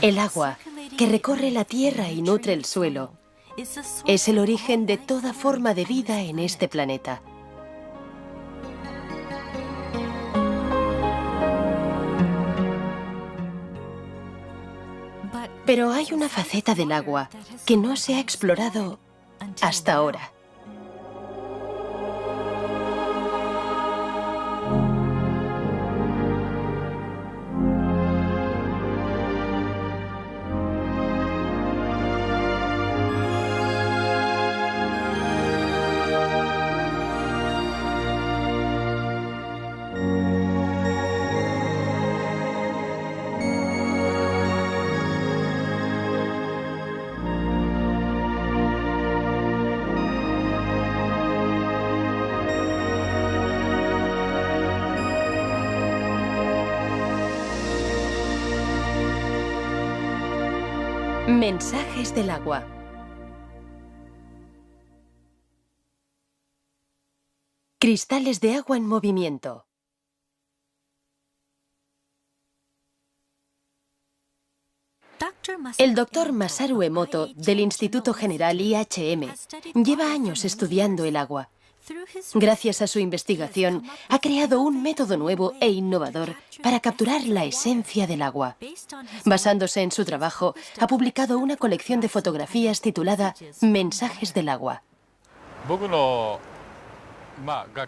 El agua, que recorre la tierra y nutre el suelo, es el origen de toda forma de vida en este planeta. Pero hay una faceta del agua que no se ha explorado hasta ahora. Mensajes del agua. Cristales de agua en movimiento. El doctor Masaru Emoto, del Instituto General IHM, lleva años estudiando el agua. Gracias a su investigación, ha creado un método nuevo e innovador para capturar la esencia del agua. Basándose en su trabajo, ha publicado una colección de fotografías titulada Mensajes del agua.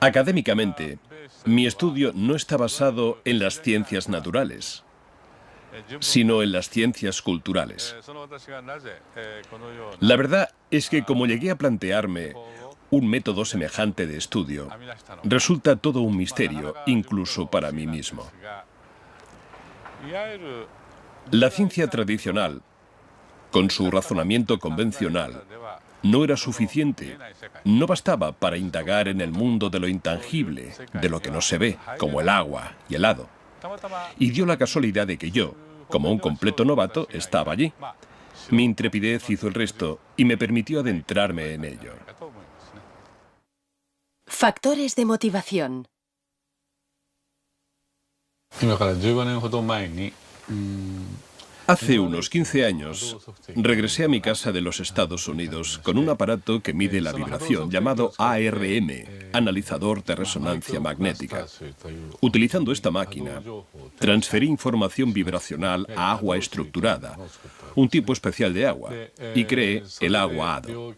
Académicamente, mi estudio no está basado en las ciencias naturales, sino en las ciencias culturales. La verdad es que como llegué a plantearme un método semejante de estudio, resulta todo un misterio, incluso para mí mismo. La ciencia tradicional, con su razonamiento convencional, no era suficiente. No bastaba para indagar en el mundo de lo intangible, de lo que no se ve, como el agua y el hado. Y dio la casualidad de que yo, como un completo novato, estaba allí. Mi intrepidez hizo el resto y me permitió adentrarme en ello. Factores de motivación. Hace unos 15 años, regresé a mi casa de los Estados Unidos con un aparato que mide la vibración llamado ARM, analizador de resonancia magnética. Utilizando esta máquina, transferí información vibracional a agua estructurada, un tipo especial de agua, y creé el agua hado.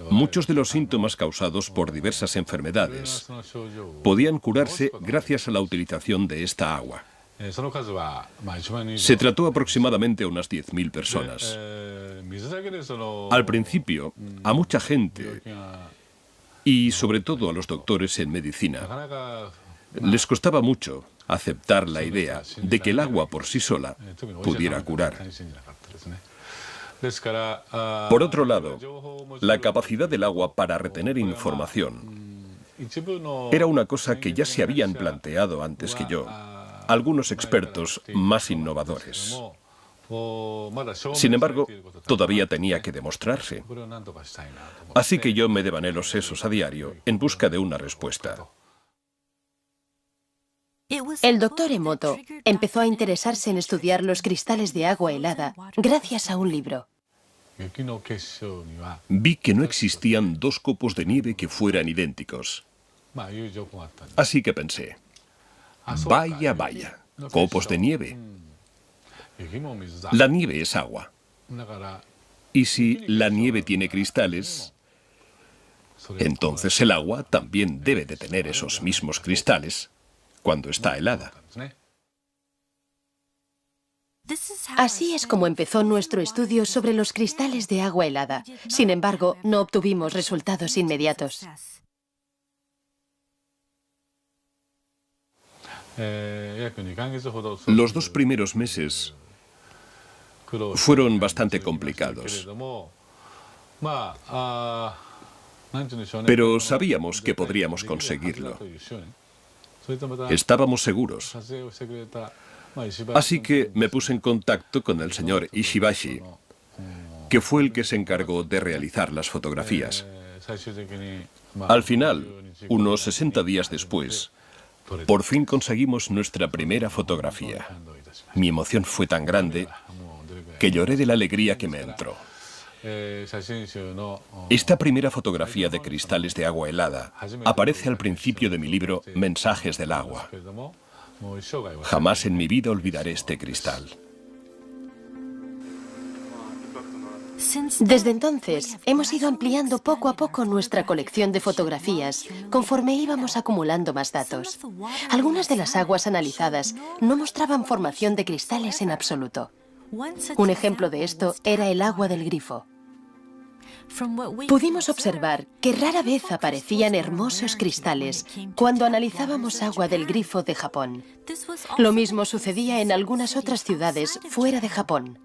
Muchos de los síntomas causados por diversas enfermedades podían curarse gracias a la utilización de esta agua. Se trató aproximadamente a unas 10.000 personas. Al principio, a mucha gente, y sobre todo a los doctores en medicina, les costaba mucho aceptar la idea de que el agua por sí sola pudiera curar. Por otro lado, la capacidad del agua para retener información era una cosa que ya se habían planteado antes que yo algunos expertos más innovadores. Sin embargo, todavía tenía que demostrarse. Así que yo me devané los sesos a diario en busca de una respuesta. El doctor Emoto empezó a interesarse en estudiar los cristales de agua helada gracias a un libro. Vi que no existían dos copos de nieve que fueran idénticos. Así que pensé, vaya, vaya, copos de nieve. La nieve es agua. Y si la nieve tiene cristales, entonces el agua también debe de tener esos mismos cristales cuando está helada. Así es como empezó nuestro estudio sobre los cristales de agua helada. Sin embargo, no obtuvimos resultados inmediatos. Los 2 primeros meses fueron bastante complicados. Pero sabíamos que podríamos conseguirlo. Estábamos seguros. Así que me puse en contacto con el señor Ishibashi, que fue el que se encargó de realizar las fotografías. Al final, unos 60 días después, por fin conseguimos nuestra primera fotografía. Mi emoción fue tan grande que lloré de la alegría que me entró. Esta primera fotografía de cristales de agua helada aparece al principio de mi libro Mensajes del agua. Jamás en mi vida olvidaré este cristal. Desde entonces, hemos ido ampliando poco a poco nuestra colección de fotografías, conforme íbamos acumulando más datos. Algunas de las aguas analizadas no mostraban formación de cristales en absoluto. Un ejemplo de esto era el agua del grifo. Pudimos observar que rara vez aparecían hermosos cristales cuando analizábamos agua del grifo de Japón. Lo mismo sucedía en algunas otras ciudades fuera de Japón.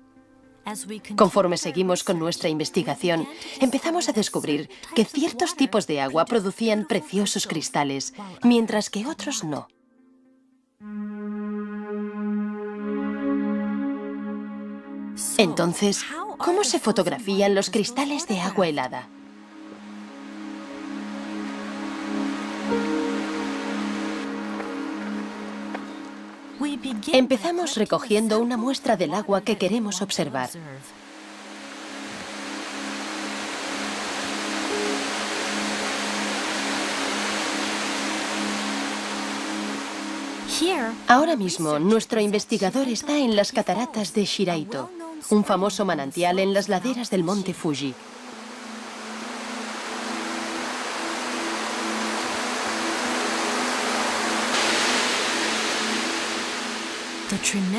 Conforme seguimos con nuestra investigación, empezamos a descubrir que ciertos tipos de agua producían preciosos cristales, mientras que otros no. Entonces, ¿cómo se fotografían los cristales de agua helada? Empezamos recogiendo una muestra del agua que queremos observar. Ahora mismo, nuestro investigador está en las cataratas de Shiraito, un famoso manantial en las laderas del monte Fuji.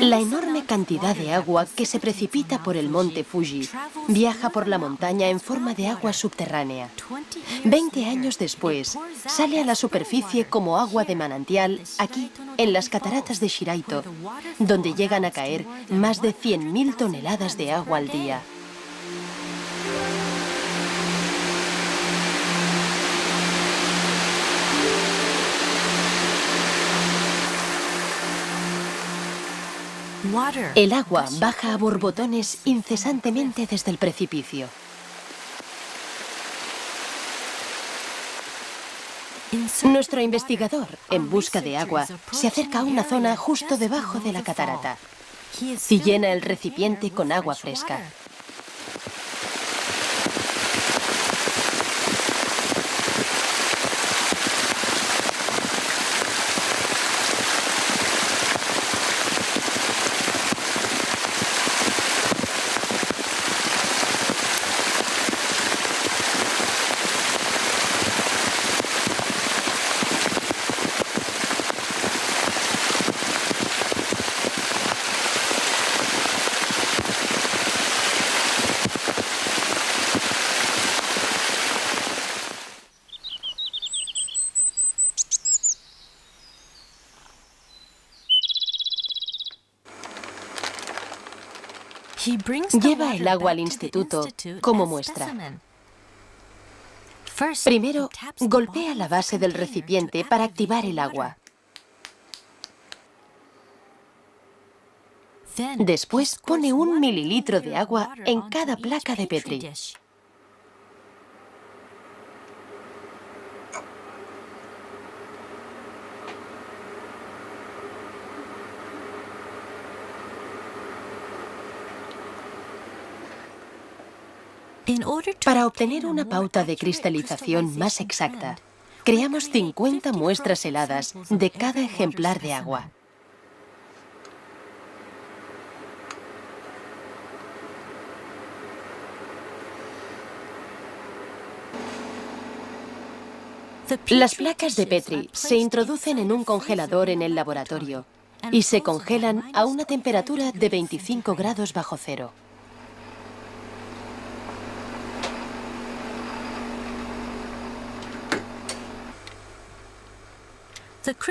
La enorme cantidad de agua que se precipita por el monte Fuji viaja por la montaña en forma de agua subterránea. 20 años después, sale a la superficie como agua de manantial aquí, en las cataratas de Shiraito, donde llegan a caer más de 100.000 toneladas de agua al día. El agua baja a borbotones incesantemente desde el precipicio. Nuestro investigador, en busca de agua, se acerca a una zona justo debajo de la catarata y llena el recipiente con agua fresca. Lleva el agua al instituto como muestra. Primero, golpea la base del recipiente para activar el agua. Después pone 1 mililitro de agua en cada placa de Petri. Para obtener una pauta de cristalización más exacta, creamos 50 muestras heladas de cada ejemplar de agua. Las placas de Petri se introducen en un congelador en el laboratorio y se congelan a una temperatura de 25 grados bajo cero.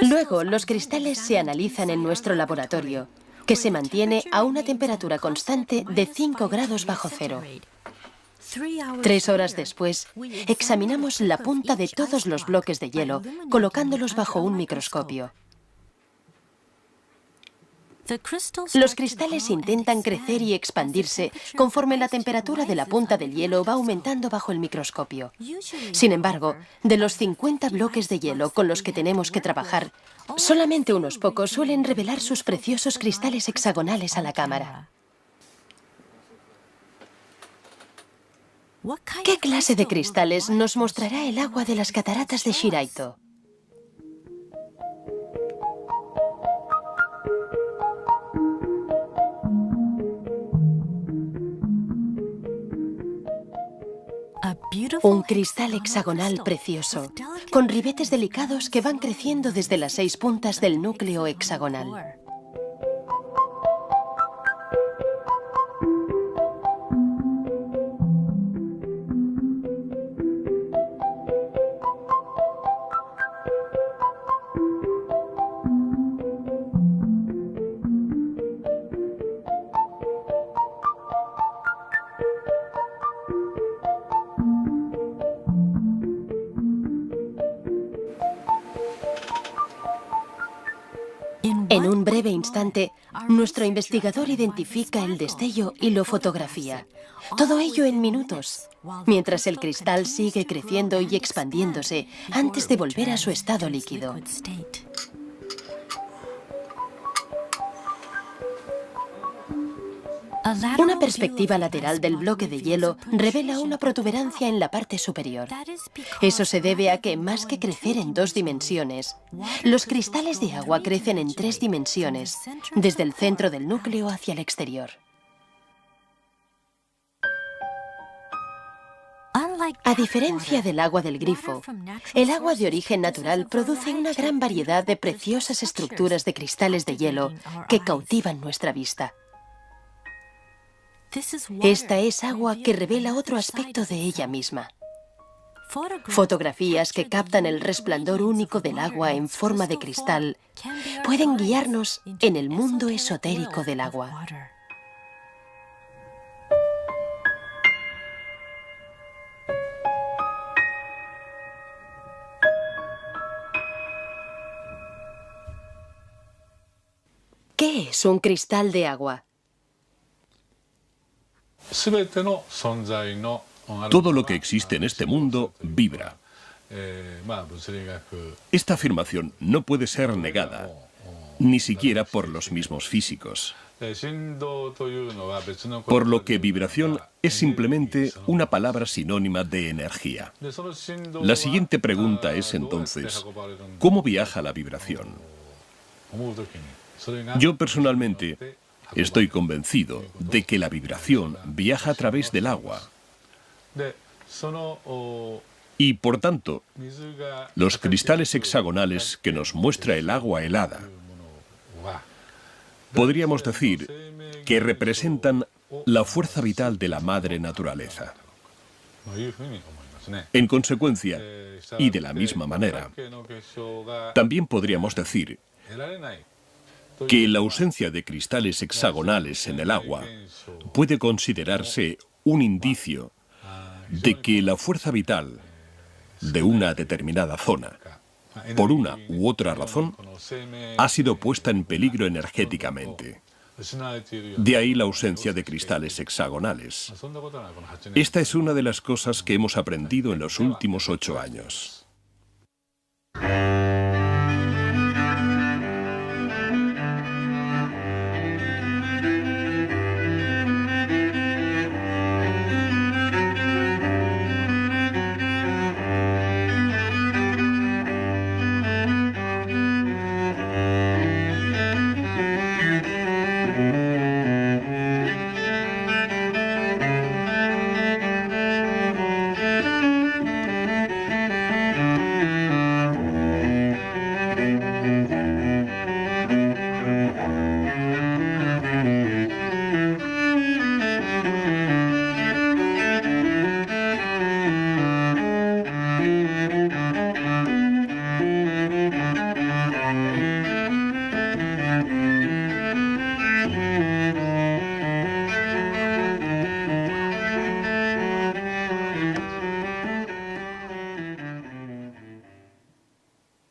Luego, los cristales se analizan en nuestro laboratorio, que se mantiene a una temperatura constante de 5 grados bajo cero. 3 horas después, examinamos la punta de todos los bloques de hielo, colocándolos bajo un microscopio. Los cristales intentan crecer y expandirse conforme la temperatura de la punta del hielo va aumentando bajo el microscopio. Sin embargo, de los 50 bloques de hielo con los que tenemos que trabajar, solamente unos pocos suelen revelar sus preciosos cristales hexagonales a la cámara. ¿Qué clase de cristales nos mostrará el agua de las cataratas de Shiraito? Un cristal hexagonal precioso, con ribetes delicados que van creciendo desde las 6 puntas del núcleo hexagonal. En un breve instante, nuestro investigador identifica el destello y lo fotografía. Todo ello en minutos, mientras el cristal sigue creciendo y expandiéndose antes de volver a su estado líquido. Una perspectiva lateral del bloque de hielo revela una protuberancia en la parte superior. Eso se debe a que, más que crecer en 2 dimensiones, los cristales de agua crecen en 3 dimensiones, desde el centro del núcleo hacia el exterior. A diferencia del agua del grifo, el agua de origen natural produce una gran variedad de preciosas estructuras de cristales de hielo que cautivan nuestra vista. Esta es agua que revela otro aspecto de ella misma. Fotografías que captan el resplandor único del agua en forma de cristal pueden guiarnos en el mundo esotérico del agua. ¿Qué es un cristal de agua? Todo lo que existe en este mundo vibra. Esta afirmación no puede ser negada, ni siquiera por los mismos físicos. Por lo que vibración es simplemente una palabra sinónima de energía. La siguiente pregunta es entonces, ¿cómo viaja la vibración? Yo personalmente estoy convencido de que la vibración viaja a través del agua. Y por tanto, los cristales hexagonales que nos muestra el agua helada, podríamos decir que representan la fuerza vital de la madre naturaleza. En consecuencia, y de la misma manera, también podríamos decir que la ausencia de cristales hexagonales en el agua puede considerarse un indicio de que la fuerza vital de una determinada zona, por una u otra razón, ha sido puesta en peligro energéticamente. De ahí la ausencia de cristales hexagonales. Esta es una de las cosas que hemos aprendido en los últimos 8 años.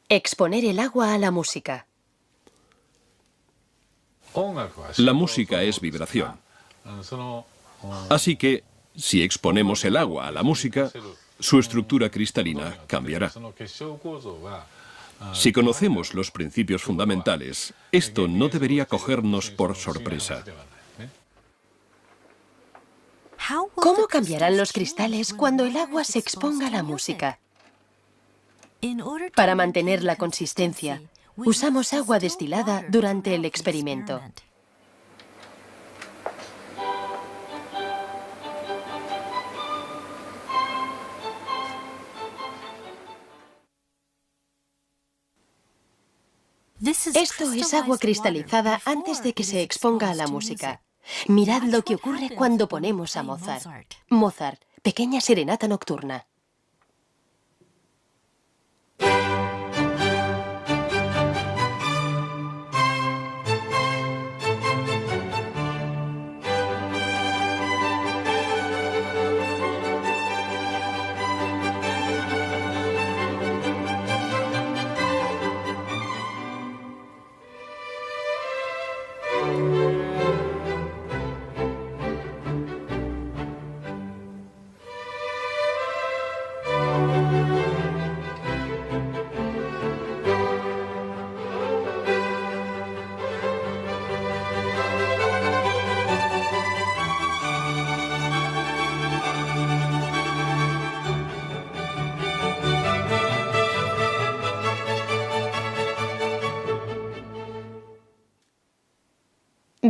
Exponer el agua a la música. La música es vibración. Así que, si exponemos el agua a la música, su estructura cristalina cambiará. Si conocemos los principios fundamentales, esto no debería cogernos por sorpresa. ¿Cómo cambiarán los cristales cuando el agua se exponga a la música? Para mantener la consistencia, usamos agua destilada durante el experimento. Esto es agua cristalizada antes de que se exponga a la música. Mirad lo que ocurre cuando ponemos a Mozart. Mozart, Pequeña Serenata Nocturna.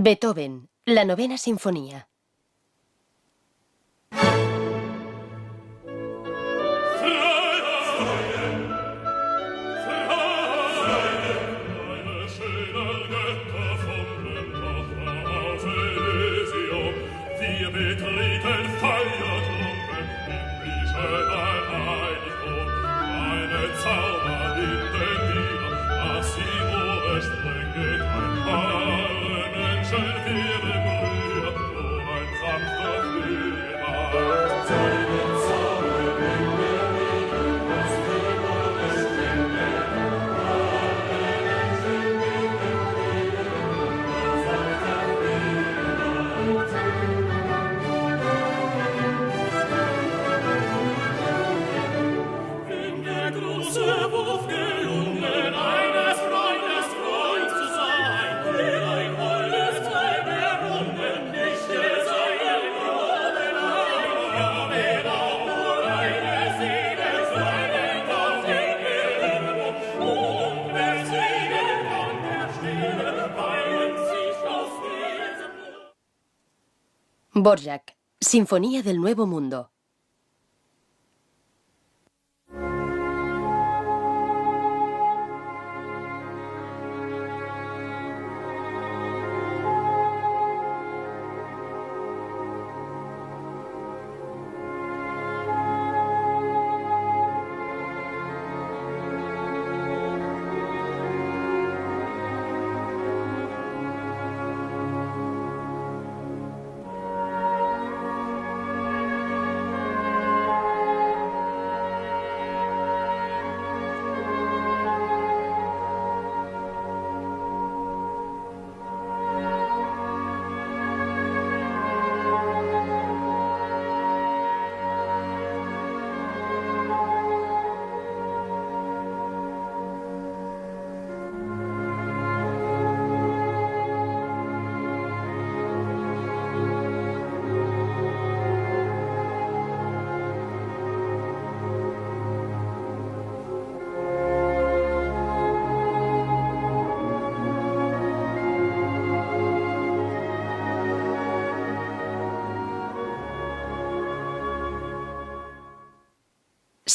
Beethoven, la Novena Sinfonía. Dvorak, Sinfonía del Nuevo Mundo.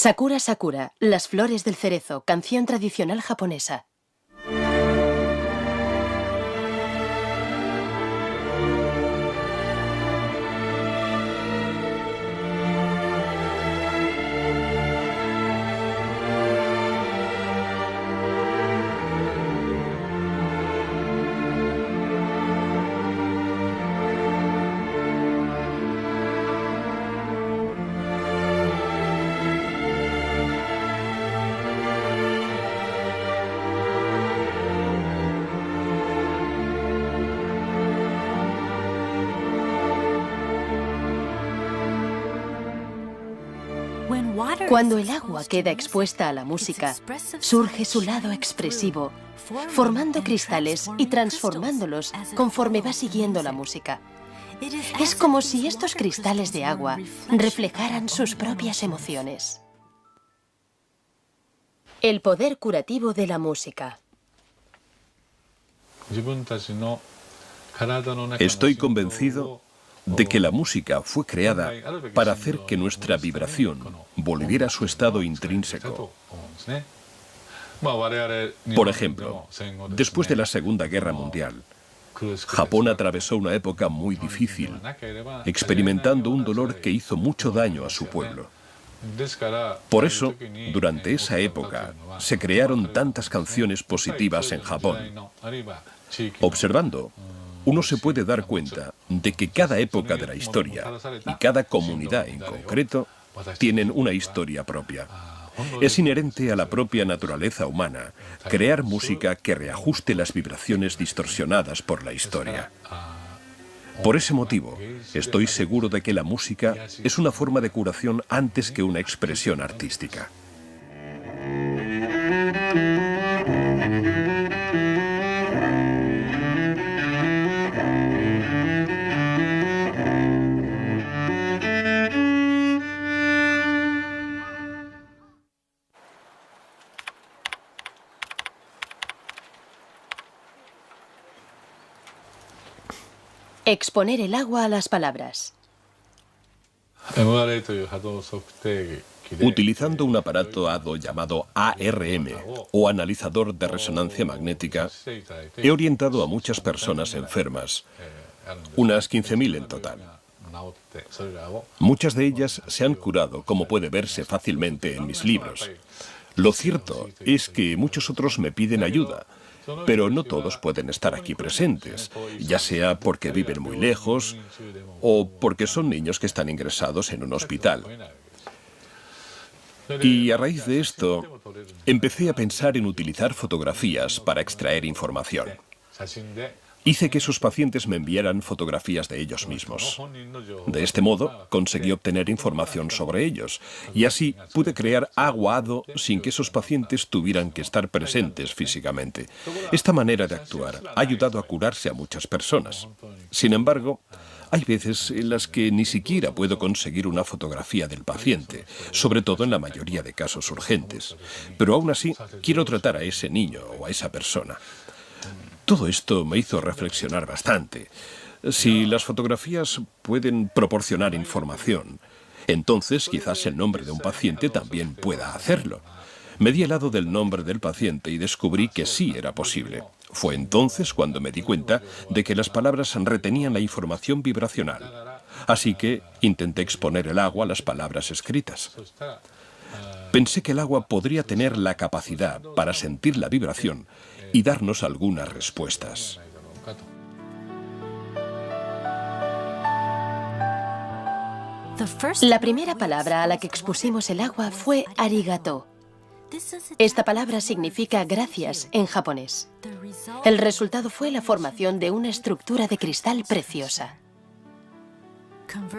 Sakura Sakura, Las flores del cerezo, canción tradicional japonesa. Cuando el agua queda expuesta a la música, surge su lado expresivo, formando cristales y transformándolos conforme va siguiendo la música. Es como si estos cristales de agua reflejaran sus propias emociones. El poder curativo de la música. Estoy convencido de que la música fue creada para hacer que nuestra vibración volviera a su estado intrínseco. Por ejemplo, después de la Segunda Guerra Mundial, Japón atravesó una época muy difícil, experimentando un dolor que hizo mucho daño a su pueblo. Por eso, durante esa época, se crearon tantas canciones positivas en Japón. Observando, uno se puede dar cuenta de que cada época de la historia y cada comunidad en concreto tienen una historia propia. Es inherente a la propia naturaleza humana crear música que reajuste las vibraciones distorsionadas por la historia. Por ese motivo, estoy seguro de que la música es una forma de curación antes que una expresión artística. Exponer el agua a las palabras. Utilizando un aparato HADO llamado ARM, o analizador de resonancia magnética, he orientado a muchas personas enfermas, unas 15.000 en total. Muchas de ellas se han curado, como puede verse fácilmente en mis libros. Lo cierto es que muchos otros me piden ayuda, pero no todos pueden estar aquí presentes, ya sea porque viven muy lejos o porque son niños que están ingresados en un hospital. Y a raíz de esto, empecé a pensar en utilizar fotografías para extraer información. Hice que esos pacientes me enviaran fotografías de ellos mismos. De este modo, conseguí obtener información sobre ellos, y así pude crear agua HADO sin que esos pacientes tuvieran que estar presentes físicamente. Esta manera de actuar ha ayudado a curarse a muchas personas. Sin embargo, hay veces en las que ni siquiera puedo conseguir una fotografía del paciente, sobre todo en la mayoría de casos urgentes. Pero aún así, quiero tratar a ese niño o a esa persona. Todo esto me hizo reflexionar bastante. Si las fotografías pueden proporcionar información, entonces quizás el nombre de un paciente también pueda hacerlo. Me di helado del nombre del paciente y descubrí que sí era posible. Fue entonces cuando me di cuenta de que las palabras retenían la información vibracional. Así que intenté exponer el agua a las palabras escritas. Pensé que el agua podría tener la capacidad para sentir la vibración y darnos algunas respuestas. La primera palabra a la que expusimos el agua fue arigato. Esta palabra significa gracias en japonés. El resultado fue la formación de una estructura de cristal preciosa.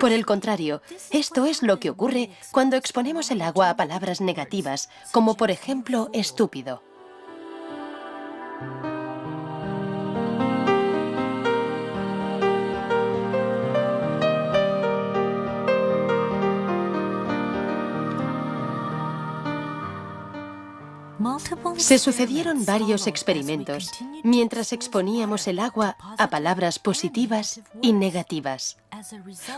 Por el contrario, esto es lo que ocurre cuando exponemos el agua a palabras negativas, como por ejemplo estúpido. Se sucedieron varios experimentos mientras exponíamos el agua a palabras positivas y negativas.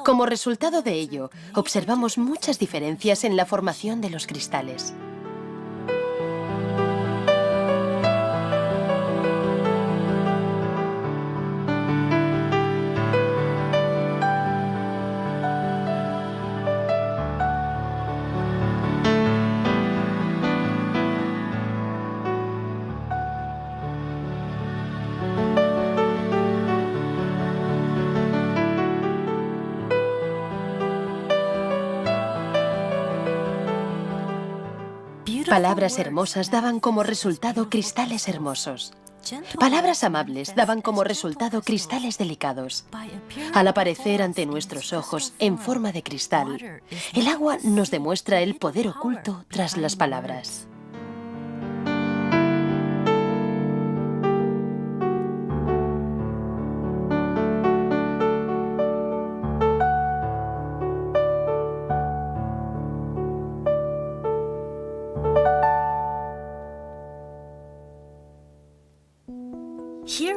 Como resultado de ello, observamos muchas diferencias en la formación de los cristales. Palabras hermosas daban como resultado cristales hermosos. Palabras amables daban como resultado cristales delicados. Al aparecer ante nuestros ojos en forma de cristal, el agua nos demuestra el poder oculto tras las palabras.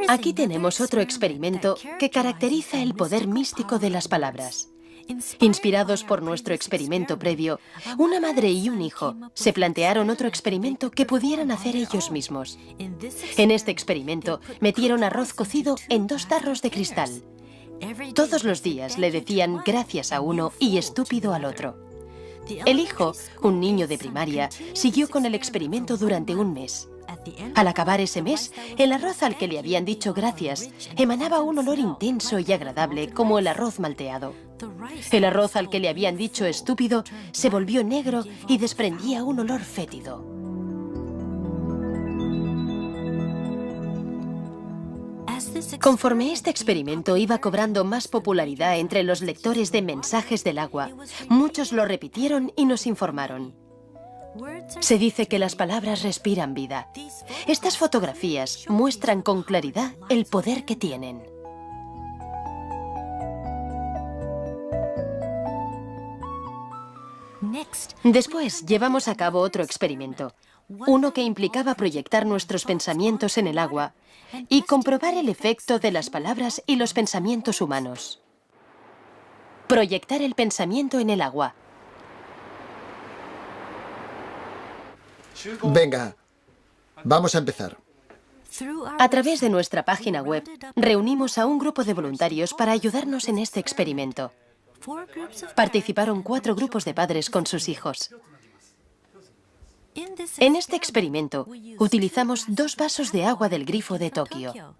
Aquí tenemos otro experimento que caracteriza el poder místico de las palabras. Inspirados por nuestro experimento previo, una madre y un hijo se plantearon otro experimento que pudieran hacer ellos mismos. En este experimento metieron arroz cocido en 2 tarros de cristal. Todos los días le decían gracias a uno y estúpido al otro. El hijo, un niño de primaria, siguió con el experimento durante un mes. Al acabar ese mes, el arroz al que le habían dicho gracias emanaba un olor intenso y agradable como el arroz malteado. El arroz al que le habían dicho estúpido se volvió negro y desprendía un olor fétido. Conforme este experimento iba cobrando más popularidad entre los lectores de mensajes del agua, muchos lo repitieron y nos informaron. Se dice que las palabras respiran vida. Estas fotografías muestran con claridad el poder que tienen. Después llevamos a cabo otro experimento, uno que implicaba proyectar nuestros pensamientos en el agua y comprobar el efecto de las palabras y los pensamientos humanos. Proyectar el pensamiento en el agua. Venga, vamos a empezar. A través de nuestra página web, reunimos a un grupo de voluntarios para ayudarnos en este experimento. Participaron 4 grupos de padres con sus hijos. En este experimento, utilizamos 2 vasos de agua del grifo de Tokio.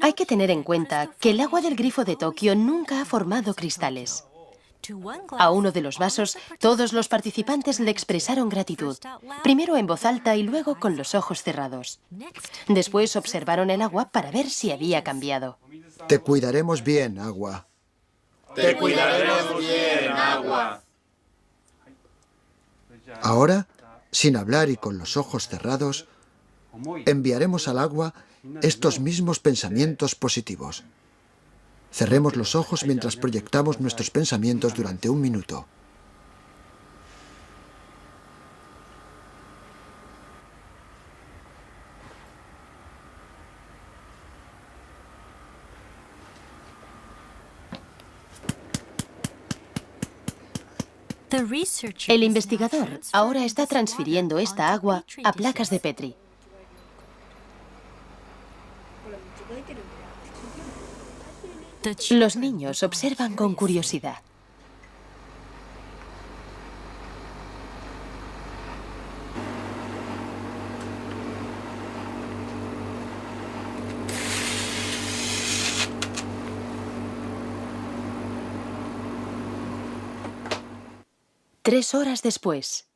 Hay que tener en cuenta que el agua del grifo de Tokio nunca ha formado cristales. A uno de los vasos, todos los participantes le expresaron gratitud, primero en voz alta y luego con los ojos cerrados. Después observaron el agua para ver si había cambiado. Te cuidaremos bien, agua. Te cuidaremos bien, agua. Ahora, sin hablar y con los ojos cerrados, enviaremos al agua estos mismos pensamientos positivos. Cerremos los ojos mientras proyectamos nuestros pensamientos durante 1 minuto. El investigador ahora está transfiriendo esta agua a placas de Petri. Los niños observan con curiosidad. Tres horas después.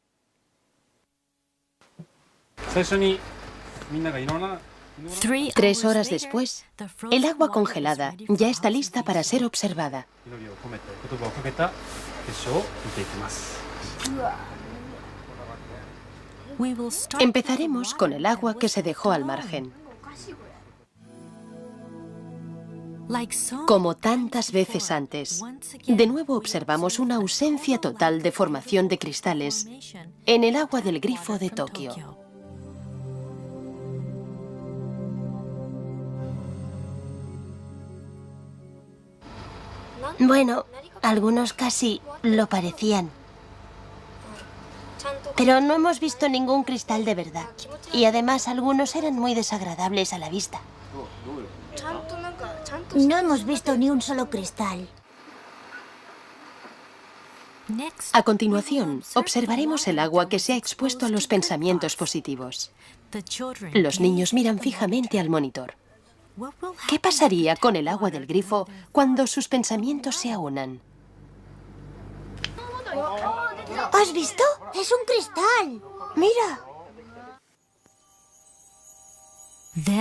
3 horas después, el agua congelada ya está lista para ser observada. Empezaremos con el agua que se dejó al margen. Como tantas veces antes, de nuevo observamos una ausencia total de formación de cristales en el agua del grifo de Tokio. Bueno, algunos casi lo parecían. Pero no hemos visto ningún cristal de verdad. Y además algunos eran muy desagradables a la vista. No hemos visto ni un solo cristal. A continuación, observaremos el agua que se ha expuesto a los pensamientos positivos. Los niños miran fijamente al monitor. ¿Qué pasaría con el agua del grifo cuando sus pensamientos se aunan? ¿Has visto? ¡Es un cristal! ¡Mira!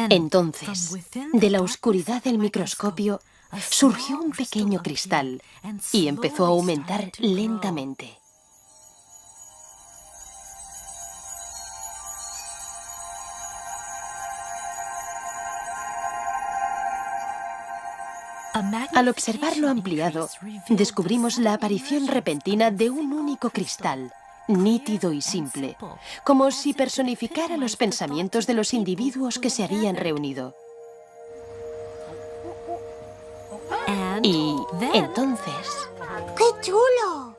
Entonces, de la oscuridad del microscopio, surgió un pequeño cristal y empezó a aumentar lentamente. Al observarlo ampliado, descubrimos la aparición repentina de un único cristal, nítido y simple, como si personificara los pensamientos de los individuos que se habían reunido. Y entonces... ¡Qué chulo!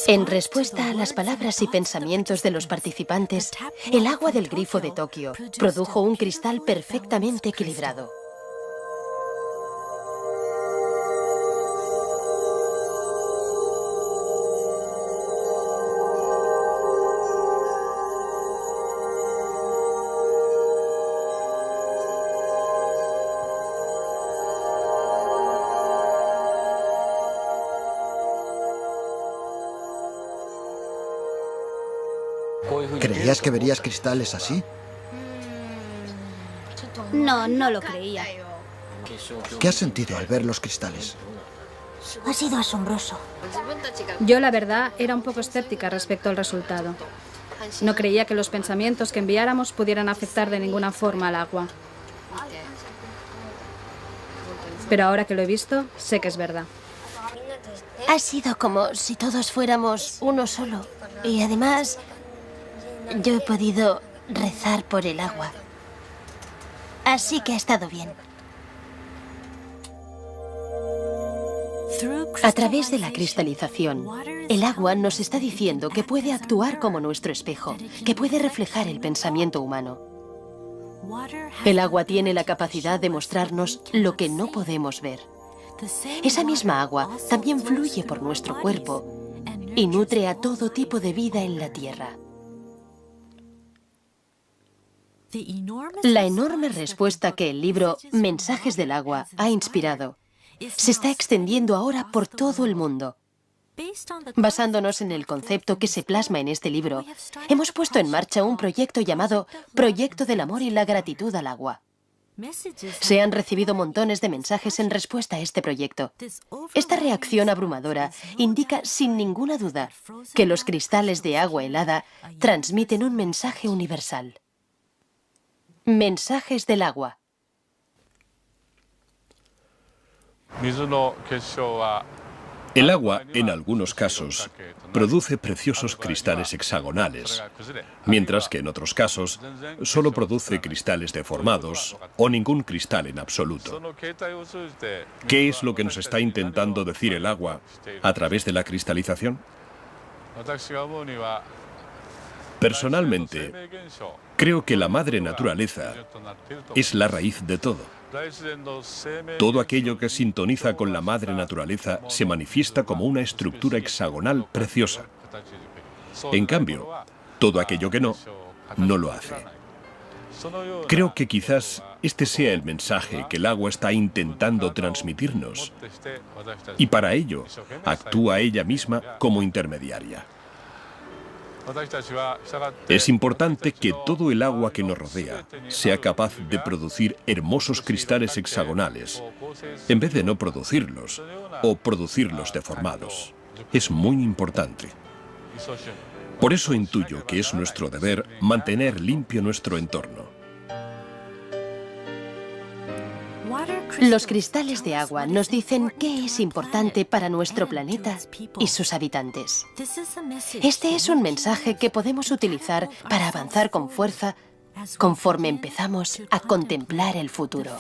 En respuesta a las palabras y pensamientos de los participantes, el agua del grifo de Tokio produjo un cristal perfectamente equilibrado. ¿Creías que verías cristales así? No, no lo creía. ¿Qué has sentido al ver los cristales? Ha sido asombroso. Yo, la verdad, era un poco escéptica respecto al resultado. No creía que los pensamientos que enviáramos pudieran afectar de ninguna forma al agua. Pero ahora que lo he visto, sé que es verdad. Ha sido como si todos fuéramos uno solo. Y además, yo he podido rezar por el agua. Así que ha estado bien. A través de la cristalización, el agua nos está diciendo que puede actuar como nuestro espejo, que puede reflejar el pensamiento humano. El agua tiene la capacidad de mostrarnos lo que no podemos ver. Esa misma agua también fluye por nuestro cuerpo y nutre a todo tipo de vida en la Tierra. La enorme respuesta que el libro Mensajes del agua ha inspirado se está extendiendo ahora por todo el mundo. Basándonos en el concepto que se plasma en este libro, hemos puesto en marcha un proyecto llamado Proyecto del Amor y la Gratitud al Agua. Se han recibido montones de mensajes en respuesta a este proyecto. Esta reacción abrumadora indica sin ninguna duda que los cristales de agua helada transmiten un mensaje universal. Mensajes del agua. El agua, en algunos casos, produce preciosos cristales hexagonales, mientras que en otros casos solo produce cristales deformados o ningún cristal en absoluto. ¿Qué es lo que nos está intentando decir el agua a través de la cristalización? Personalmente, creo que la madre naturaleza es la raíz de todo. Todo aquello que sintoniza con la madre naturaleza se manifiesta como una estructura hexagonal preciosa. En cambio, todo aquello que no, no lo hace. Creo que quizás este sea el mensaje que el agua está intentando transmitirnos, y para ello actúa ella misma como intermediaria. Es importante que todo el agua que nos rodea sea capaz de producir hermosos cristales hexagonales, en vez de no producirlos o producirlos deformados. Es muy importante. Por eso intuyo que es nuestro deber mantener limpio nuestro entorno. Los cristales de agua nos dicen qué es importante para nuestro planeta y sus habitantes. Este es un mensaje que podemos utilizar para avanzar con fuerza conforme empezamos a contemplar el futuro.